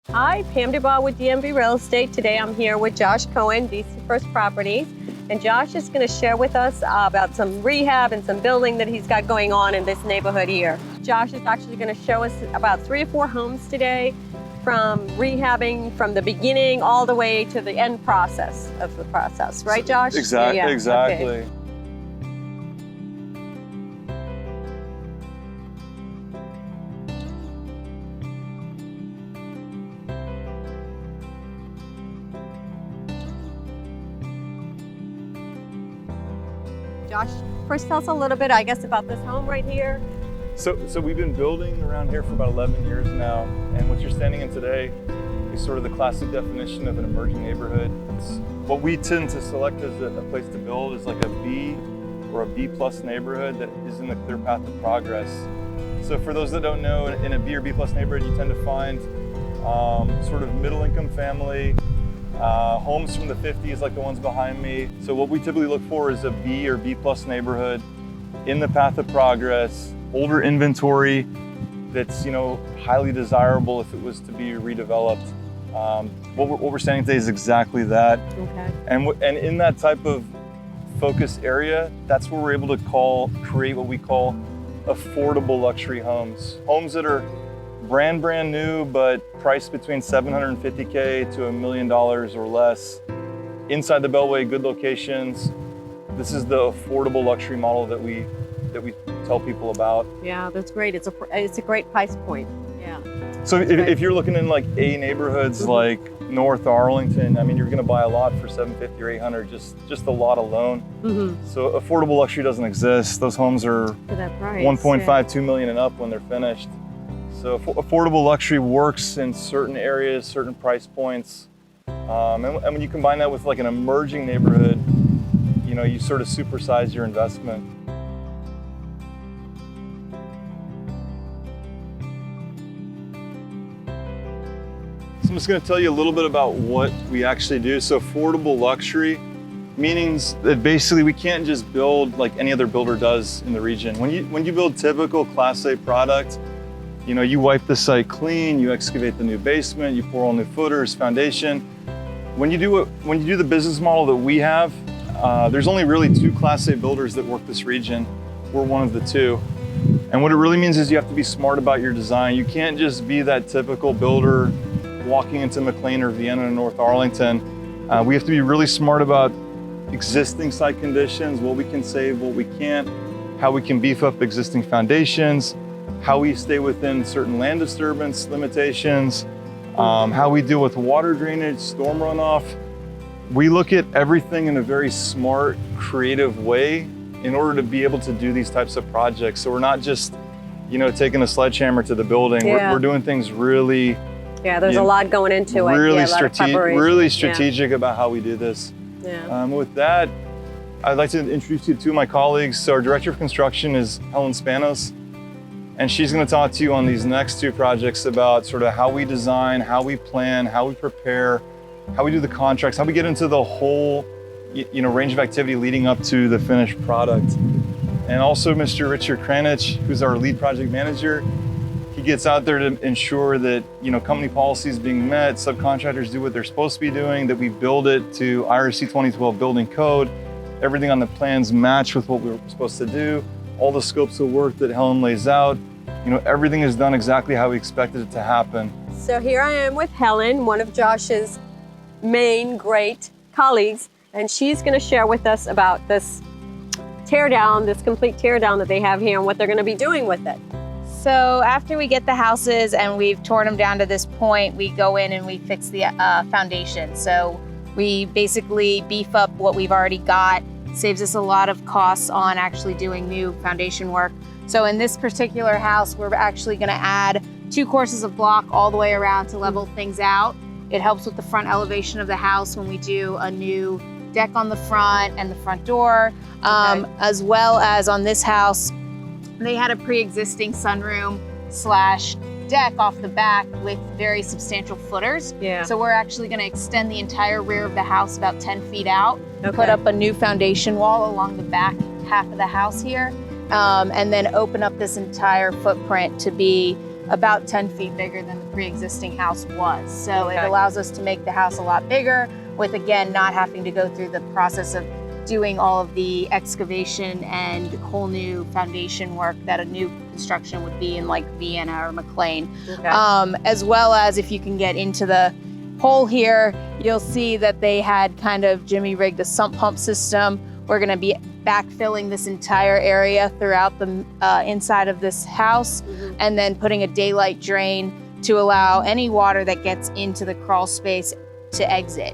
Hi, Pam DuBois with DMV Real Estate. Today I'm here with Josh Cohen, DC First Properties. And Josh is going to share with us about some rehab and some building that he's got going on in this neighborhood here. Josh is actually going to show us about 3 or 4 homes today, from rehabbing from the beginning all the way to the end process of the process. Right, Josh? Exactly. Okay. Josh, first tell us a little bit, I guess, about this home right here. So we've been building around here for about 11 years now, and what you're standing in today is sort of the classic definition of an emerging neighborhood. It's what we tend to select as a place to build is like a B or a B plus neighborhood that is in the clear path of progress. So for those that don't know, in a B or B plus neighborhood, you tend to find sort of middle income family, homes from the 50s like the ones behind me. So what we typically look for is a B or B plus neighborhood in the path of progress, older inventory that's highly desirable if it was to be redeveloped. What we're standing today is exactly that. Okay. And in that type of focus area, that's where we're able to create what we call affordable luxury homes. Homes that are brand new, but priced between $750K to $1 million or less. Inside the Beltway, good locations. This is the affordable luxury model that we tell people about. Yeah, that's great. It's a great price point. Yeah. So if you're looking in like A neighborhoods like North Arlington, I mean, you're gonna buy a lot for $750 or $800, just the lot alone. Mm-hmm. So affordable luxury doesn't exist. Those homes are For that price. 1.5, 2 million and up when they're finished. So affordable luxury works in certain areas, certain price points. And when you combine that with like an emerging neighborhood, you sort of supersize your investment. So I'm just going to tell you a little bit about what we actually do. So affordable luxury means that basically we can't just build like any other builder does in the region. When you build typical Class A product, you wipe the site clean, you excavate the new basement, you pour all new footers, foundation. When you do the business model that we have, there's only really 2 Class A builders that work this region. We're one of the 2. And what it really means is you have to be smart about your design. You can't just be that typical builder walking into McLean or Vienna or North Arlington. We have to be really smart about existing site conditions, what we can save, what we can't, how we can beef up existing foundations, how we stay within certain land disturbance limitations, how we deal with water drainage, storm runoff. We look at everything in a very smart, creative way in order to be able to do these types of projects. So we're not just, taking a sledgehammer to the building. Yeah. We're doing things really, There's a lot going into it. really, A lot of preparation. really strategic about how we do this. Yeah. With that, I'd like to introduce you to 2 of my colleagues. So our Director of Construction is Helen Spanos, and she's going to talk to you on these next 2 projects about sort of how we design, how we plan, how we prepare, how we do the contracts, how we get into the whole range of activity leading up to the finished product. And also Mr. Richard Kranich, who's our lead project manager. He gets out there to ensure that company policy is being met, subcontractors do what they're supposed to be doing, that we build it to IRC 2012 building code, everything on the plans match with what we were supposed to do, all the scopes of work that Helen lays out. Everything is done exactly how we expected it to happen. So here I am with Helen, one of Josh's main great colleagues, and she's going to share with us about this teardown, this complete teardown that they have here and what they're going to be doing with it. So after we get the houses and we've torn them down to this point, we go in and we fix the foundation. So we basically beef up what we've already got, saves us a lot of costs on actually doing new foundation work. So in this particular house, we're actually going to add 2 courses of block all the way around to level things out. It helps with the front elevation of the house when we do a new deck on the front and the front door, as well as on this house, they had a pre-existing sunroom / deck off the back with very substantial footers. Yeah. So we're actually going to extend the entire rear of the house about 10 feet out, Okay. put up a new foundation wall along the back half of the house here, and then open up this entire footprint to be about 10 feet bigger than the pre-existing house was. So Okay. it allows us to make the house a lot bigger with, again, not having to go through the process of doing all of the excavation and whole new foundation work that a new construction would be in like Vienna or McLean. Okay. As well as if you can get into the hole here, you'll see that they had kind of jimmy rigged a sump pump system. We're going to be backfilling this entire area throughout the inside of this house, Mhm. and then putting a daylight drain to allow any water that gets into the crawl space to exit.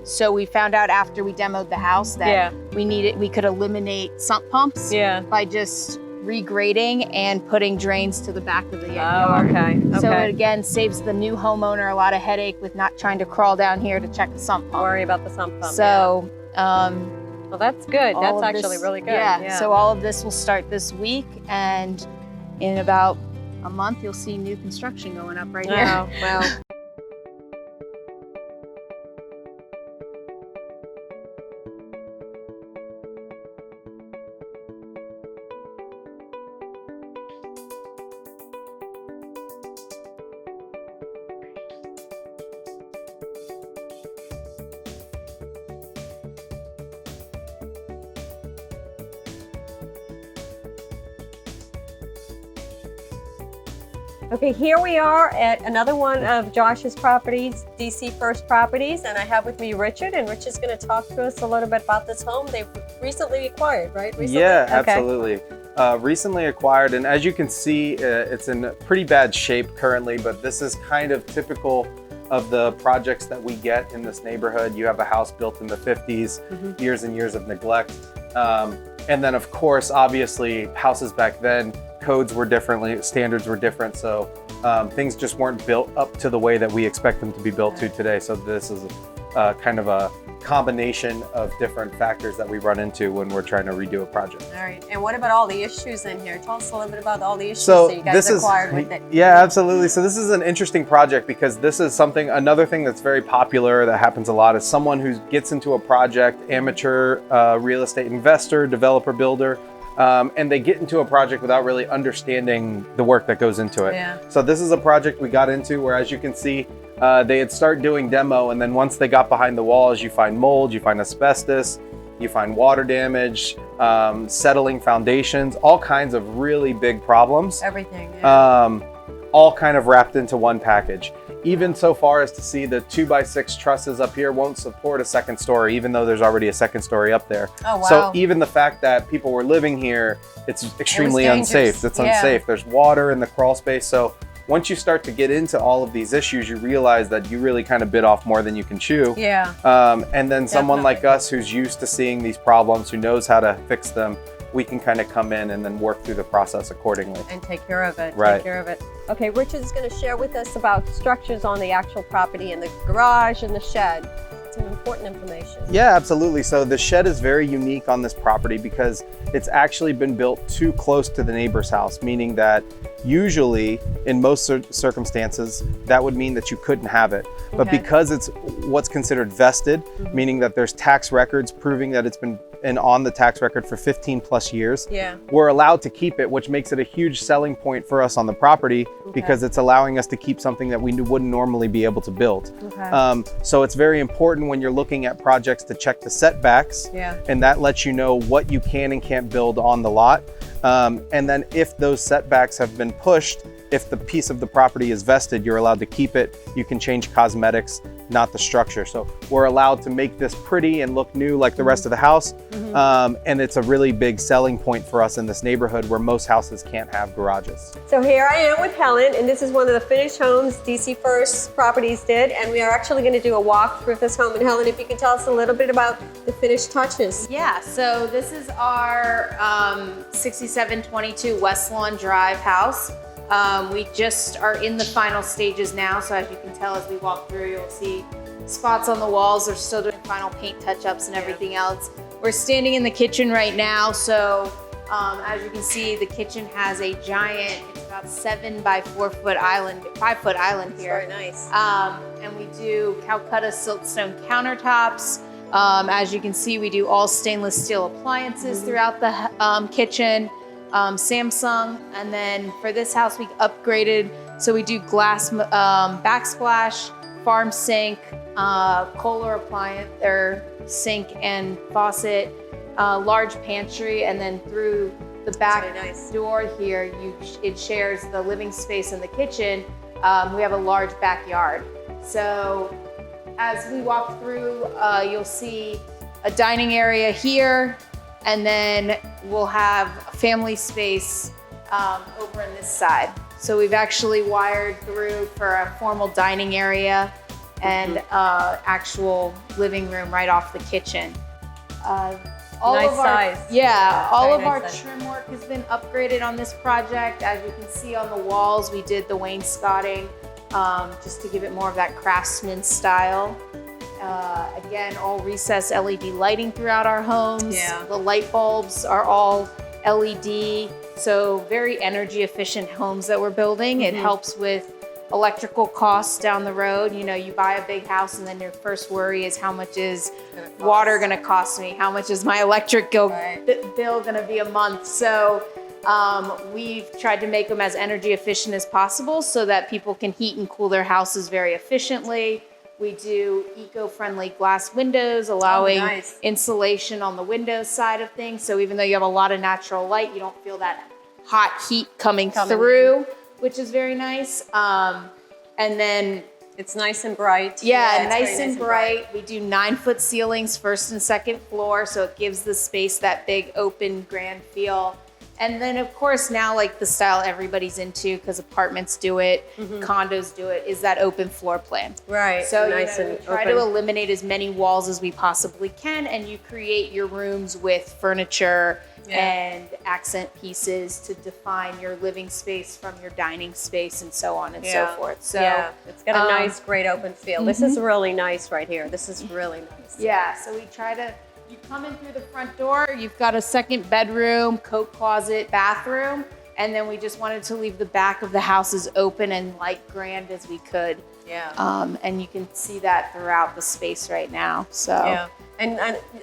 So we found out after we demoed the house that Yeah. we could eliminate sump pumps Yeah. by just regrading and putting drains to the back of the Oh, yard. okay. So it Okay. again saves the new homeowner a lot of headache with not trying to crawl down here to check the sump Don't pump. worry about the sump pump. So well, that's good. all That's of actually this- really good. Yeah. So all of this will start this week, and in about a month you'll see new construction going up right here. Oh, well. Okay, here we are at another one of Josh's properties, DC First Properties, and I have with me Richard, and Richard's going to talk to us a little bit about this home they've recently acquired, right? Recently? Yeah, Okay. absolutely. Recently acquired, and as you can see, it's in pretty bad shape currently, but this is kind of typical of the projects that we get in this neighborhood. You have a house built in the 50s, Mhm. years and years of neglect. And then of course, obviously houses back then, codes were differently, standards were different. So things just weren't built up to the way that we expect them to be built to today. So this is kind of a combination of different factors that we run into when we're trying to redo a project. All right, and what about all the issues in here? Tell us a little bit about all the issues So that you guys this is, acquired with it. yeah, absolutely. So this is an interesting project because this is something, another thing that's very popular that happens a lot is someone who gets into a project, amateur real estate investor, developer, builder, and they get into a project without really understanding the work that goes into it. Yeah. So this is a project we got into where, as you can see, they had started doing demo, and then once they got behind the walls, you find mold, you find asbestos, you find water damage, settling foundations, all kinds of really big problems, Everything. Yeah. all kind of wrapped into one package. Even so far as to see the 2x6 trusses up here won't support a second story, even though there's already a second story up there. Oh, wow. So even the fact that people were living here, it's extremely unsafe. dangerous. It's Yeah. unsafe. There's water in the crawl space. So once you start to get into all of these issues, you realize that you really kind of bit off more than you can chew. Yeah. And then someone like Definitely. us who's used to seeing these problems, who knows how to fix them, we can kind of come in and then work through the process accordingly. And take care of it. Right. Take care of it. Okay, Richard's going to share with us about structures on the actual property and the garage and the shed. Some important information. Yeah, absolutely. So the shed is very unique on this property because it's actually been built too close to the neighbor's house, meaning that usually in most circumstances, that would mean that you couldn't have it. But Okay. because it's what's considered vested, meaning that there's tax records proving that it's been on the tax record for 15 plus years, Yeah. we're allowed to keep it, which makes it a huge selling point for us on the property because it's allowing us to keep something that we wouldn't normally be able to build. Okay. So it's very important when you're looking at projects to check the setbacks, Yeah. and that lets you know what you can and can't build on the lot. And then if those setbacks have been pushed, if the piece of the property is vested, you're allowed to keep it. You can change cosmetics, not the structure. So we're allowed to make this pretty and look new like the rest of the house. And it's a really big selling point for us in this neighborhood where most houses can't have garages. So here I am with Helen, and this is one of the finished homes DC First Properties did, and we are actually going to do a walk through this home. And Helen, if you can tell us a little bit about the finished touches. Yeah, so this is our 6722 West Lawn Drive house. We just are in the final stages now, so as you can tell as we walk through, you'll see spots on the walls. They're still doing final paint touch-ups and everything else. We're standing in the kitchen right now, so as you can see, the kitchen has a giant, it's about 7 by 4 foot island, 5 foot island here. Very nice. And we do Calcutta siltstone countertops. As you can see, we do all stainless steel appliances throughout the kitchen. Samsung, and then for this house we upgraded So we do glass backsplash, farm sink, Kohler appliance, or sink and faucet, large pantry, and then through the back very nice. door here, it shares the living space and the kitchen. We have a large backyard. So as we walk through, you'll see a dining area here, and then we'll have family space over on this side. So we've actually wired through for a formal dining area and actual living room right off the kitchen. All Nice of our, size. Yeah, all Very of our nice size. trim work has been upgraded on this project. As you can see on the walls, we did the wainscoting just to give it more of that craftsman style. Again, all recessed LED lighting throughout our homes. Yeah. The light bulbs are all LED, so very energy efficient homes that we're building. It helps with electrical costs down the road. You know, you buy a big house and then your first worry is how much is water gonna cost me? How much is my electric bill gonna be a month? So we've tried to make them as energy efficient as possible so that people can heat and cool their houses very efficiently. We do eco-friendly glass windows, allowing nice. insulation on the windows side of things. So even though you have a lot of natural light, you don't feel that hot heat coming through, which is very nice. And then It's nice and bright. yeah, it's nice very and bright. We do 9-foot ceilings, first and second floor, so it gives the space that big, open, grand feel. And then, of course, now like the style everybody's into, because apartments do it, condos do it, is that open floor plan. Right. So nice we and try open. to eliminate as many walls as we possibly can, and you create your rooms with furniture and accent pieces to define your living space from your dining space and so on and so forth. So yeah, it's got a nice, great open feel. This is really nice right here. This is really nice. yeah, so we try to, you come in through the front door, you've got a second bedroom, coat closet, bathroom, and then we just wanted to leave the back of the house as open and like grand as we could. Yeah. And you can see that throughout the space right now. So Yeah. And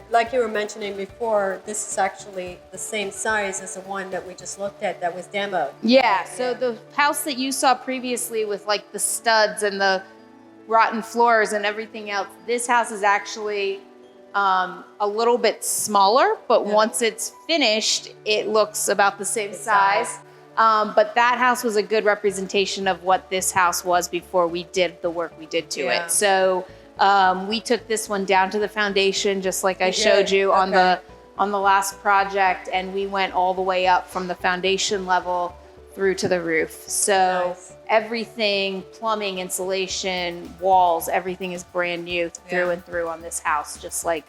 like you were mentioning before, this is actually the same size as the one that we just looked at that was demoed. yeah, so the house that you saw previously with like the studs and the rotten floors and everything else, this house is actually a little bit smaller, but once it's finished, it looks about the same size. But that house was a good representation of what this house was before we did the work we did to Yeah. it. So we took this one down to the foundation, just like I showed did? you on Okay. the last project, and we went all the way up from the foundation level through to the roof. So Nice. everything, plumbing, insulation, walls, everything is brand new through and through on this house, just like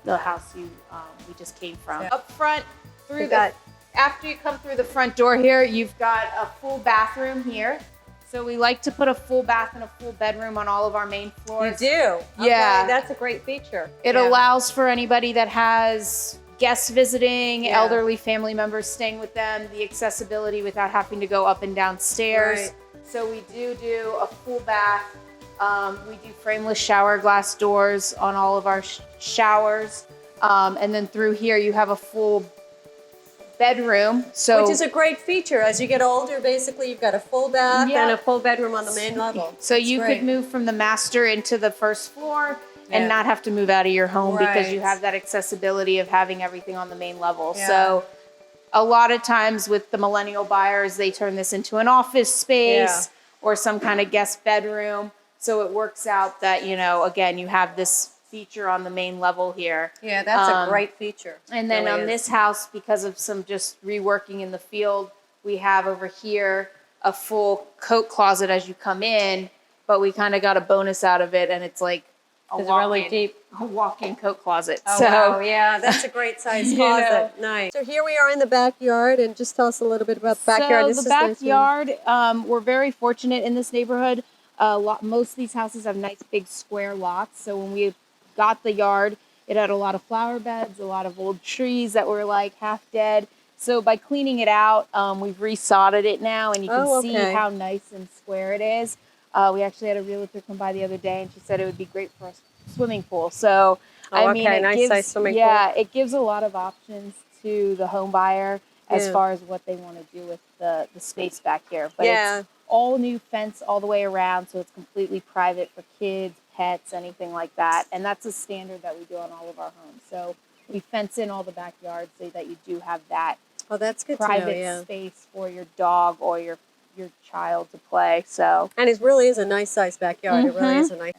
the house we just came from. Yeah. Up front, through We got- after you come through the front door here, you've got a full bathroom here. So we like to put a full bath and a full bedroom on all of our main You floors. do? Yeah. Okay, that's a great feature. It Yeah. allows for anybody that has guests visiting, Yeah. elderly family members staying with them, the accessibility without having to go up and down stairs. Right. So we do a full bath. We do frameless shower glass doors on all of our showers. And then through here, you have a full bedroom. So Which is a great feature. As you get older, basically, you've got a full bath Yeah. and a full bedroom on the main level. So That's you great. could move from the master into the first floor Yeah. and not have to move out of your home because you Right. have that accessibility of having everything on the main level. Yeah. So a lot of times with the millennial buyers, they turn this into an office space or some kind of guest bedroom. So it works out that, you know, again, you have this feature on the main level here. Yeah, that's a great feature. And then Really on is. this house, because of some just reworking in the field, we have over here a full coat closet as you come in, but we kind of got a bonus out of it, and it's like a It's really walk-in, deep. a walk-in coat closet. Oh, so wow. Yeah, that's a great size You closet. know. Nice. So here we are in the backyard, and just tell us a little bit about the backyard. So This the is nice. backyard, we're very fortunate in this neighborhood. Most of these houses have nice big square lots. So when we got the yard, it had a lot of flower beds, a lot of old trees that were like half dead. So by cleaning it out, we've resodded it now, and you can Oh, see okay. how nice and square it is. We actually had a realtor come by the other day, and she said it would be great for a swimming pool. So Oh, I mean, okay. it Nice gives, size swimming yeah, it gives a lot of options to the home buyer as Yeah. far as what they want to do with the space back here. But Yeah. it's all new fence all the way around, so it's completely private for kids, pets, anything like that. And that's a standard that we do on all of our homes. So we fence in all the backyards so that you do have that Oh, that's good private to know, yeah. space for your dog or your child to play. So And it really is a nice sized backyard. It really Mhm. is a nice.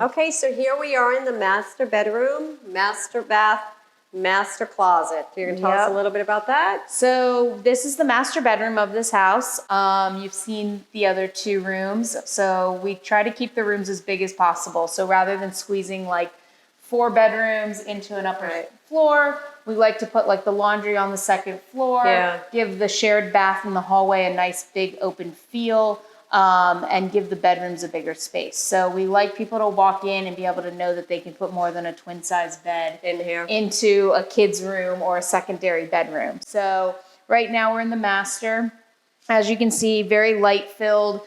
Okay, so here we are in the master bedroom, master bath, master closet. You're going to tell us a Yep. little bit about that? So this is the master bedroom of this house. You've seen the other two rooms. So we try to keep the rooms as big as possible. So rather than squeezing like 4 bedrooms into an upper Right. floor, we like to put like the laundry on the second floor, Yeah. give the shared bath in the hallway a nice big open feel, and give the bedrooms a bigger space. So we like people to walk in and be able to know that they can put more than a twin size bed In here. into a kid's room or a secondary bedroom. So right now we're in the master. As you can see, very light filled,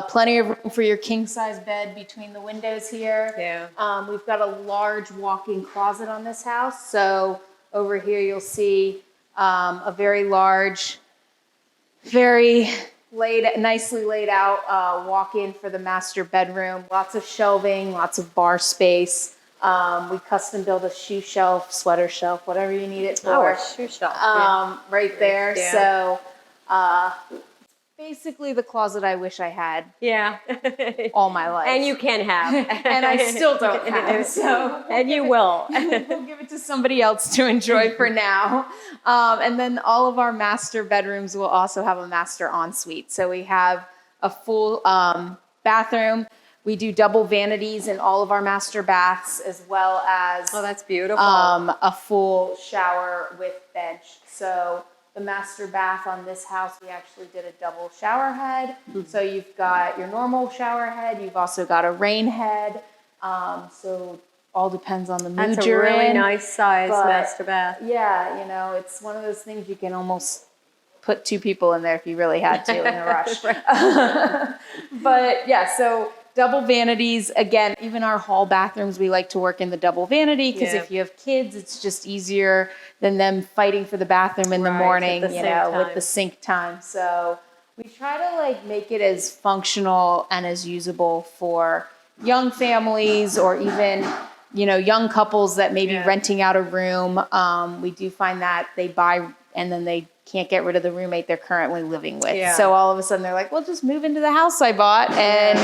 plenty of room for your king size bed between the windows here. Yeah. We've got a large walk-in closet on this house. So over here you'll see a very large, very nicely laid out walk-in for the master bedroom. Lots of shelving, lots of bar space. We custom build a shoe shelf, sweater shelf, whatever you need it for. Oh, a shoe shelf. Yeah. Right there. Yeah. So basically the closet I wish I had Yeah. all my life. And you can have. and I still don't have. So And you will. we'll give it to somebody else to enjoy for now. And then all of our master bedrooms will also have a master ensuite. So we have a full bathroom. We do double vanities in all of our master baths, as well as Oh, that's beautiful. a full shower with bench. So the master bath on this house, we actually did a double shower head. So you've got your normal shower head. You've also got a rain head. So all depends on the mood That's a you're really in. nice size but- master bath. Yeah, you know, it's one of those things you can almost put 2 people in there if you really had to in a rush. But yeah, so double vanities. Again, even our hall bathrooms, we like to work in the double vanity because Yeah. if you have kids, it's just easier than them fighting for the bathroom in the Right, morning, at the you same know, with time. the sink time. So we try to like make it as functional and as usable for young families or even, you know, young couples that may be Yeah. renting out a room. We do find that they buy and then they can't get rid of the roommate they're currently living with. Yeah. So all of a sudden they're like, well, just move into the house I bought. And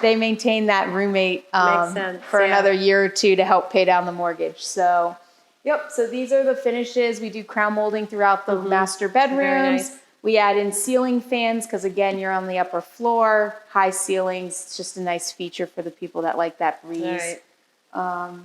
they maintain that roommate Makes sense, for yeah. another year or 2 to help pay down the mortgage. So, yep. So these are the finishes. We do crown molding throughout the master bedrooms. nice. We add in ceiling fans because, again, you're on the upper floor, high ceilings. It's just a nice feature for the people that like that breeze. Right.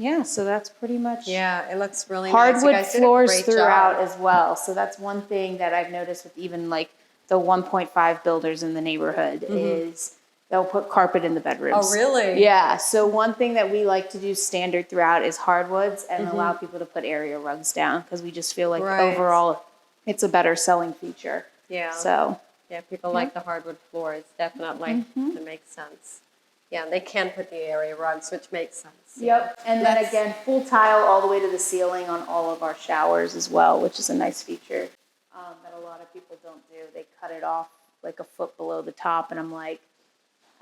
Yeah, so that's pretty much Yeah, it looks really nice. You hardwood guys did a floors great throughout job. as well. So that's one thing that I've noticed with even like the 1.5 builders in the neighborhood is they'll put carpet in the bedrooms. Oh, really? Yeah. So one thing that we like to do standard throughout is hardwoods and allow people to put area rugs down because we just feel like Right. overall it's a better selling feature. Yeah. So Yeah, people like the hardwood floors, definitely. That makes sense. Yeah, and they can put the area rugs, which makes sense. yep. And then That's- again, full tile all the way to the ceiling on all of our showers as well, which is a nice feature that a lot of people don't do. They cut it off like a foot below the top, and I'm like,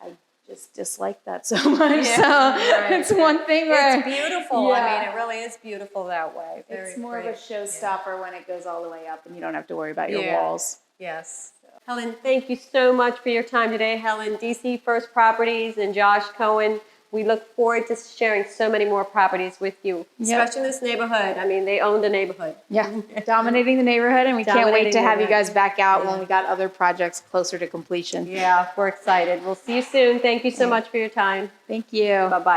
I just dislike that so much. Yeah, So right. it's one thing where It's beautiful. Yeah. I mean, it really is beautiful that way. Very it's more of a pretty. showstopper when it goes all the way up, and you don't have to worry about your Yeah. walls. Yes. Helen, thank you so much for your time today. Helen, DC First Properties and Josh Cohen. We look forward to sharing so many more properties with you, Yep. especially in this neighborhood. I mean, they own the neighborhood. Yeah, dominating the neighborhood, and we can't wait Dominating to have you neighborhood. guys back out when we got other projects closer to completion. Yeah, we're excited. We'll see you soon. Thank you so much for your time. Thank you. Bye-bye.